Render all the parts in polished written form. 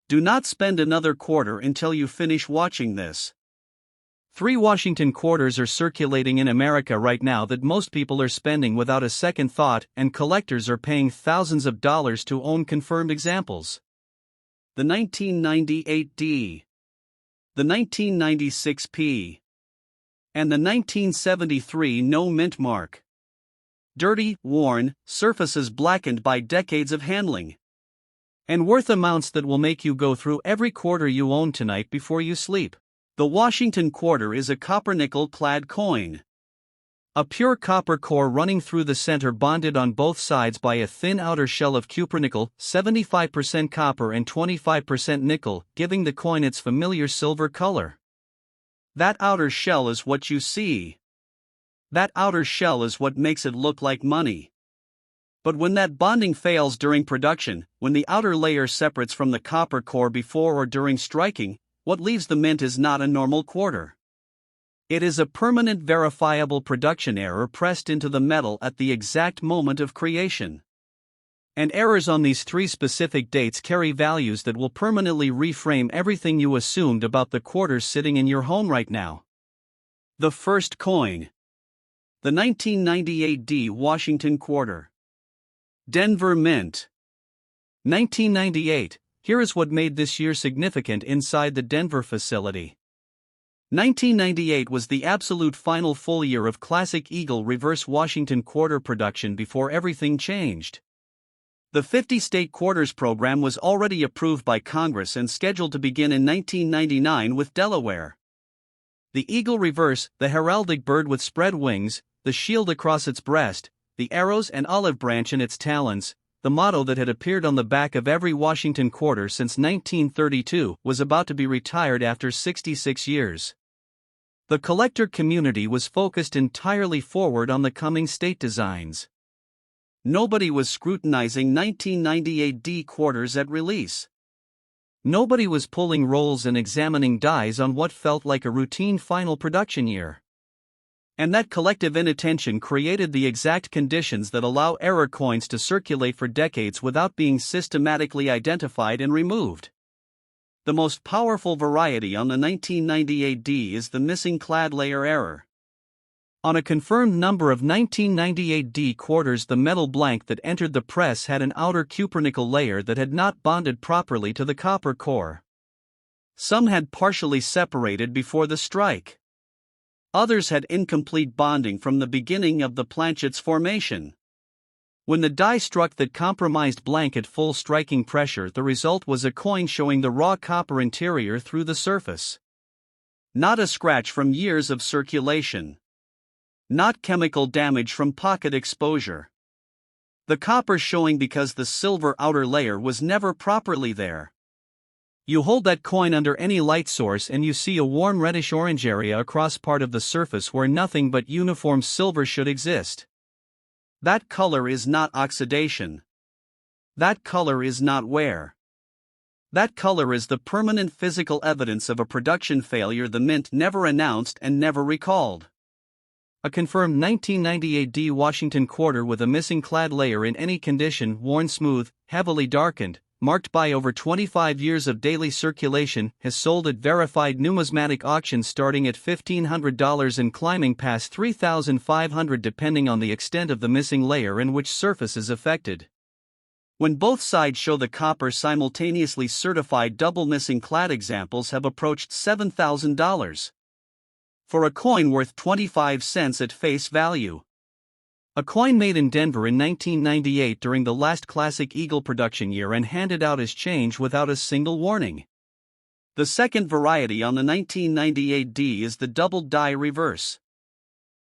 Do not spend another quarter until you finish watching this. 3 Washington quarters are circulating in America right now that most people are spending without a second thought, and collectors are paying thousands of dollars to own confirmed examples. The 1998 D, the 1996 P, and the 1973 no mint mark. Dirty, worn, surfaces blackened by decades of handling. And worth amounts that will make you go through every quarter you own tonight before you sleep. The Washington quarter is a copper-nickel clad coin. A pure copper core running through the center, bonded on both sides by a thin outer shell of cupronickel, 75% copper and 25% nickel, giving the coin its familiar silver color. That outer shell is what you see. That outer shell is what makes it look like money. But when that bonding fails during production, when the outer layer separates from the copper core before or during striking, what leaves the mint is not a normal quarter. It is a permanent verifiable production error pressed into the metal at the exact moment of creation. And errors on these 3 specific dates carry values that will permanently reframe everything you assumed about the quarters sitting in your home right now. The first coin. The 1998 D Washington quarter. Denver Mint. 1998. Here is what made this year significant inside the Denver facility. 1998 was the absolute final full year of classic Eagle reverse Washington quarter production before everything changed. The 50-state quarters program was already approved by Congress and scheduled to begin in 1999 with Delaware. The Eagle reverse, the heraldic bird with spread wings, the shield across its breast, the arrows and olive branch in its talons, the motto that had appeared on the back of every Washington quarter since 1932, was about to be retired after 66 years. The collector community was focused entirely forward on the coming state designs. Nobody was scrutinizing 1998 D quarters at release. Nobody was pulling rolls and examining dies on what felt like a routine final production year. And that collective inattention created the exact conditions that allow error coins to circulate for decades without being systematically identified and removed. The most powerful variety on the 1998 D is the missing clad layer error. On a confirmed number of 1998 D quarters, the metal blank that entered the press had an outer cupronickel layer that had not bonded properly to the copper core. Some had partially separated before the strike. Others had incomplete bonding from the beginning of the planchet's formation. When the die struck that compromised blank at full striking pressure, the result was a coin showing the raw copper interior through the surface. Not a scratch from years of circulation. Not chemical damage from pocket exposure. The copper showing because the silver outer layer was never properly there. You hold that coin under any light source and you see a warm reddish-orange area across part of the surface where nothing but uniform silver should exist. That color is not oxidation. That color is not wear. That color is the permanent physical evidence of a production failure the mint never announced and never recalled. A confirmed 1998 D Washington quarter with a missing clad layer in any condition, worn smooth, heavily darkened, marked by over 25 years of daily circulation, has sold at verified numismatic auctions starting at $1,500 and climbing past $3,500 depending on the extent of the missing layer and which surface is affected. When both sides show the copper, simultaneously certified double missing clad examples have approached $7,000. For a coin worth 25 cents at face value. A coin made in Denver in 1998 during the last classic Eagle production year and handed out as change without a single warning. The second variety on the 1998 D is the double die reverse.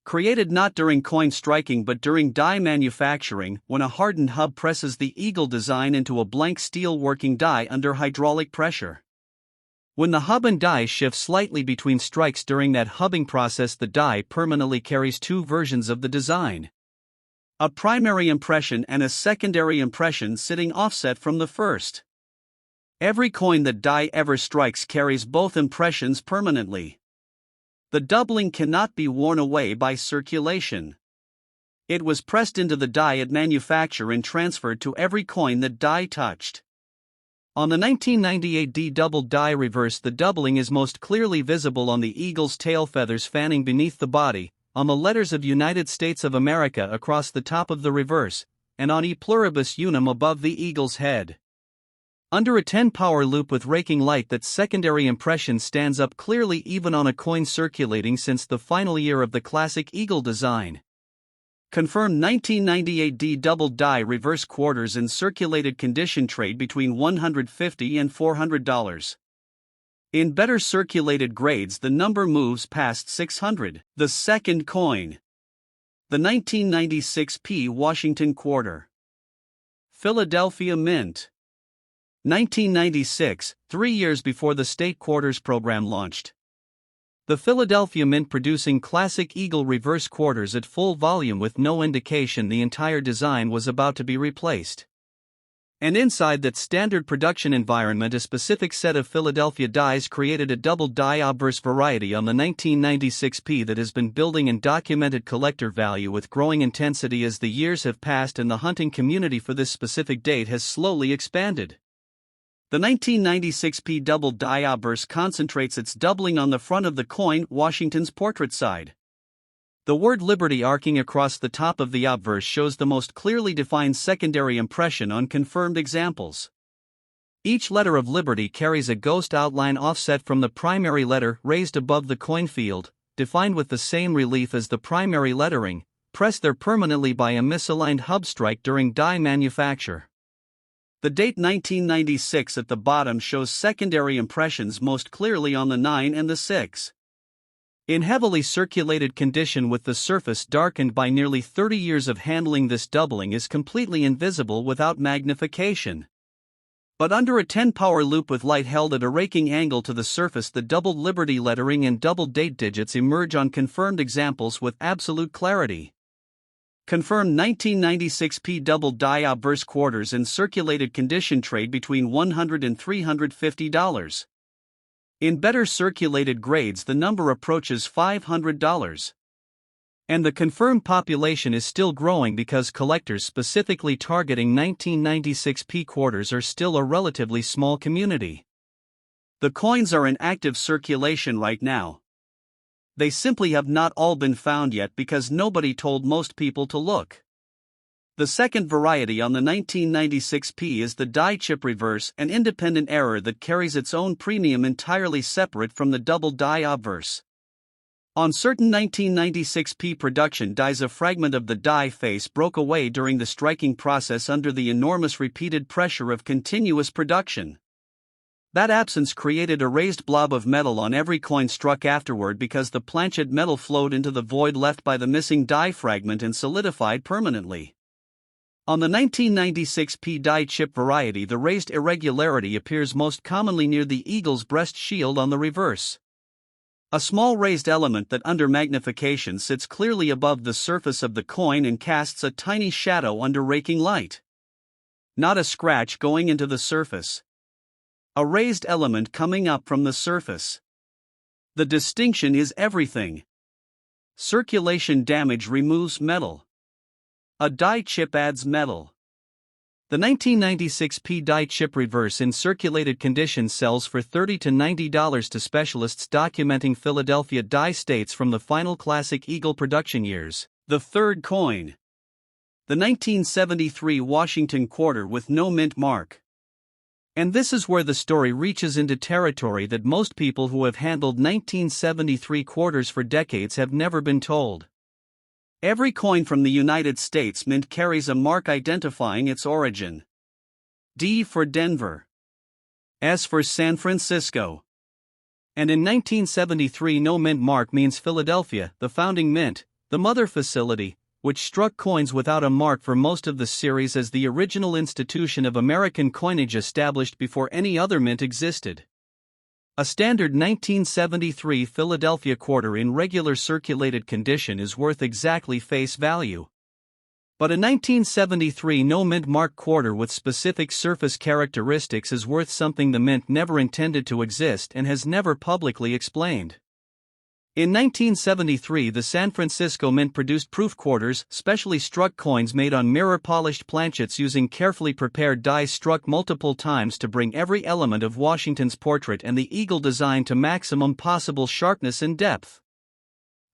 Created not during coin striking but during die manufacturing, when a hardened hub presses the Eagle design into a blank steel working die under hydraulic pressure. When the hub and die shift slightly between strikes during that hubbing process, the die permanently carries 2 versions of the design. A primary impression and a secondary impression sitting offset from the first. Every coin that die ever strikes carries both impressions permanently. The doubling cannot be worn away by circulation. It was pressed into the die at manufacture and transferred to every coin that die touched. On the 1998 D double die reverse, the doubling is most clearly visible on the eagle's tail feathers fanning beneath the body, on the letters of United States of America across the top of the reverse, and on E pluribus unum above the eagle's head. Under a 10-power loupe with raking light, that secondary impression stands up clearly even on a coin circulating since the final year of the classic eagle design. Confirmed 1998 D double die reverse quarters in circulated condition trade between $150 and $400. In better circulated grades, the number moves past 600. The second coin. The 1996 P Washington quarter. Philadelphia Mint. 1996, 3 years before the state quarters program launched. The Philadelphia Mint producing classic eagle reverse quarters at full volume with no indication the entire design was about to be replaced. And inside that standard production environment, a specific set of Philadelphia dies created a double Die Obverse variety on the 1996 P that has been building in documented collector value with growing intensity as the years have passed, and the hunting community for this specific date has slowly expanded. The 1996 P double Die Obverse concentrates its doubling on the front of the coin, Washington's portrait side. The word Liberty arcing across the top of the obverse shows the most clearly defined secondary impression on confirmed examples. Each letter of Liberty carries a ghost outline offset from the primary letter, raised above the coin field, defined with the same relief as the primary lettering, pressed there permanently by a misaligned hub strike during die manufacture. The date 1996 at the bottom shows secondary impressions most clearly on the 9 and the 6. In heavily circulated condition with the surface darkened by nearly 30 years of handling, this doubling is completely invisible without magnification. But under a 10-power loupe with light held at a raking angle to the surface, the doubled Liberty lettering and double date digits emerge on confirmed examples with absolute clarity. Confirmed 1996 P double Die Obverse quarters in circulated condition trade between $100 and $350. In better circulated grades, the number approaches $500. And the confirmed population is still growing because collectors specifically targeting 1996 P quarters are still a relatively small community. The coins are in active circulation right now. They simply have not all been found yet because nobody told most people to look. The second variety on the 1996 P is the die chip reverse, an independent error that carries its own premium entirely separate from the double die obverse. On certain 1996 P production dies, a fragment of the die face broke away during the striking process under the enormous repeated pressure of continuous production. That absence created a raised blob of metal on every coin struck afterward because the planchet metal flowed into the void left by the missing die fragment and solidified permanently. On the 1996 P die chip variety, the raised irregularity appears most commonly near the eagle's breast shield on the reverse. A small raised element that under magnification sits clearly above the surface of the coin and casts a tiny shadow under raking light. Not a scratch going into the surface. A raised element coming up from the surface. The distinction is everything. Circulation damage removes metal. A die chip adds metal. The 1996 P die chip reverse in circulated condition sells for $30 to $90 to specialists documenting Philadelphia die states from the final classic eagle production years. The third coin. The 1973 Washington quarter with no mint mark. And this is where the story reaches into territory that most people who have handled 1973 quarters for decades have never been told. Every coin from the United States Mint carries a mark identifying its origin. D for Denver. S for San Francisco. And in 1973, no mint mark means Philadelphia, the founding mint, the mother facility, which struck coins without a mark for most of the series as the original institution of American coinage established before any other mint existed. A standard 1973 Philadelphia quarter in regular circulated condition is worth exactly face value. But a 1973 no mint mark quarter with specific surface characteristics is worth something the mint never intended to exist and has never publicly explained. In 1973, the San Francisco Mint produced proof quarters, specially struck coins made on mirror-polished planchets using carefully prepared dies struck multiple times to bring every element of Washington's portrait and the eagle design to maximum possible sharpness and depth.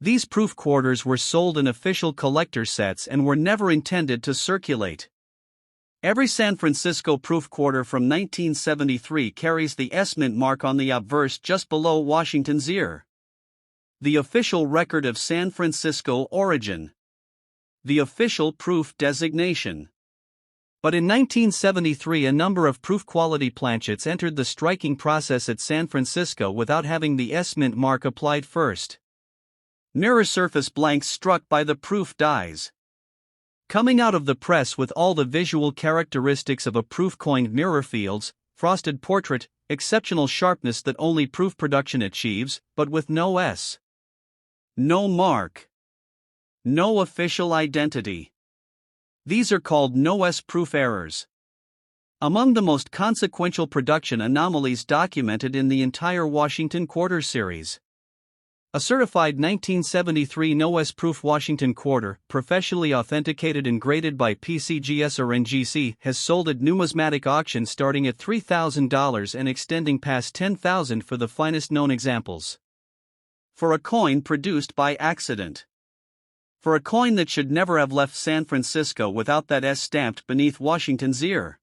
These proof quarters were sold in official collector sets and were never intended to circulate. Every San Francisco proof quarter from 1973 carries the S Mint mark on the obverse just below Washington's ear. The official record of San Francisco origin. The official proof designation. But in 1973, a number of proof quality planchets entered the striking process at San Francisco without having the S Mint mark applied first. Mirror surface blanks struck by the proof dies. Coming out of the press with all the visual characteristics of a proof coined mirror fields, frosted portrait, exceptional sharpness that only proof production achieves, but with no S. No mark. No official identity. These are called no-S proof errors. Among the most consequential production anomalies documented in the entire Washington Quarter series. A certified 1973 no-S proof Washington Quarter, professionally authenticated and graded by PCGS or NGC, has sold at numismatic auctions starting at $3,000 and extending past $10,000 for the finest known examples. For a coin produced by accident. For a coin that should never have left San Francisco without that S stamped beneath Washington's ear.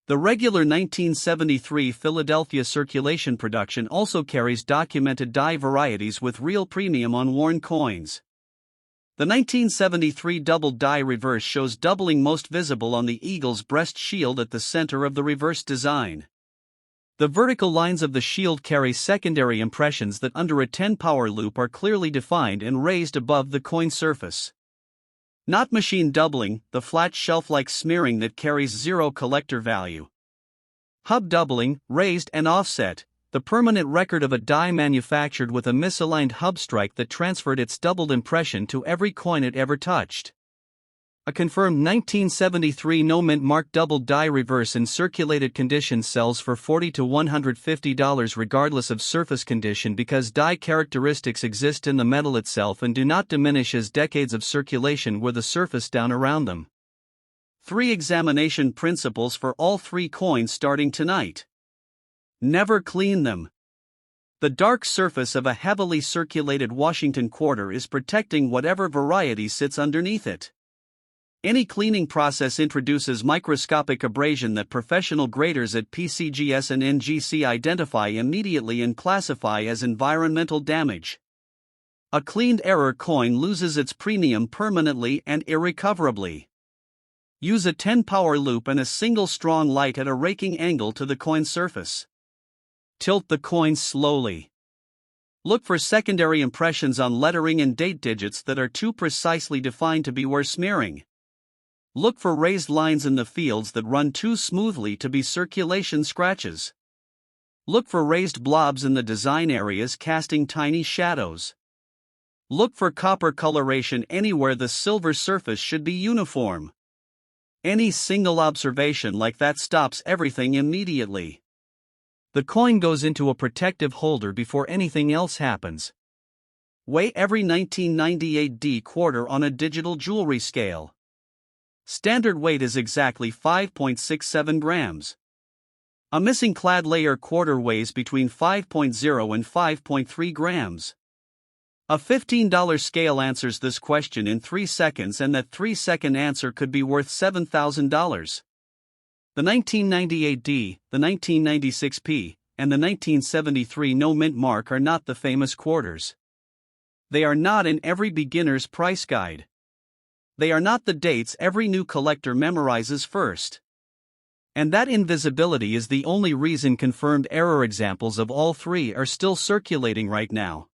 The regular 1973 Philadelphia circulation production also carries documented die varieties with real premium on worn coins. The 1973 double die reverse shows doubling most visible on the eagle's breast shield at the center of the reverse design. The vertical lines of the shield carry secondary impressions that under a 10-power loupe are clearly defined and raised above the coin surface. Not machine doubling, the flat shelf-like smearing that carries zero collector value. Hub doubling, raised and offset, the permanent record of a die manufactured with a misaligned hub strike that transferred its doubled impression to every coin it ever touched. A confirmed 1973 no mint mark double die reverse in circulated condition sells for $40 to $150 regardless of surface condition because die characteristics exist in the metal itself and do not diminish as decades of circulation wear the surface down around them. 3 examination principles for all 3 coins starting tonight. Never clean them. The dark surface of a heavily circulated Washington Quarter is protecting whatever variety sits underneath it. Any cleaning process introduces microscopic abrasion that professional graders at PCGS and NGC identify immediately and classify as environmental damage. A cleaned error coin loses its premium permanently and irrecoverably. Use a 10-power loupe and a single strong light at a raking angle to the coin surface. Tilt the coin slowly. Look for secondary impressions on lettering and date digits that are too precisely defined to be worth smearing. Look for raised lines in the fields that run too smoothly to be circulation scratches. Look for raised blobs in the design areas casting tiny shadows. Look for copper coloration anywhere the silver surface should be uniform. Any single observation like that stops everything immediately. The coin goes into a protective holder before anything else happens. Weigh every 1998 D quarter on a digital jewelry scale. Standard weight is exactly 5.67 grams. A missing Clad Layer quarter weighs between 5.0 and 5.3 grams. A $15 scale answers this question in 3 seconds, and that 3-second answer could be worth $7,000. The 1998 D, the 1996 P, and the 1973 no mint mark are not the famous quarters. They are not in every beginner's price guide. They are not the dates every new collector memorizes first. And that invisibility is the only reason confirmed error examples of all 3 are still circulating right now.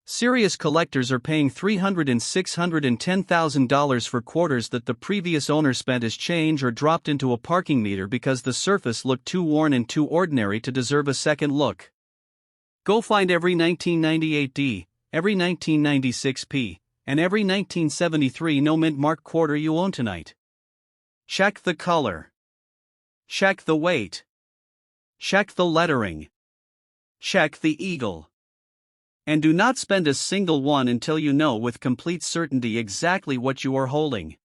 Serious collectors are paying $300,000 and $610,000 for quarters that the previous owner spent as change or dropped into a parking meter because the surface looked too worn and too ordinary to deserve a second look. Go find every 1998 D, every 1996 P, and every 1973 no mint mark quarter you own tonight. Check the color. Check the weight. Check the lettering. Check the eagle. And do not spend a single one until you know with complete certainty exactly what you are holding.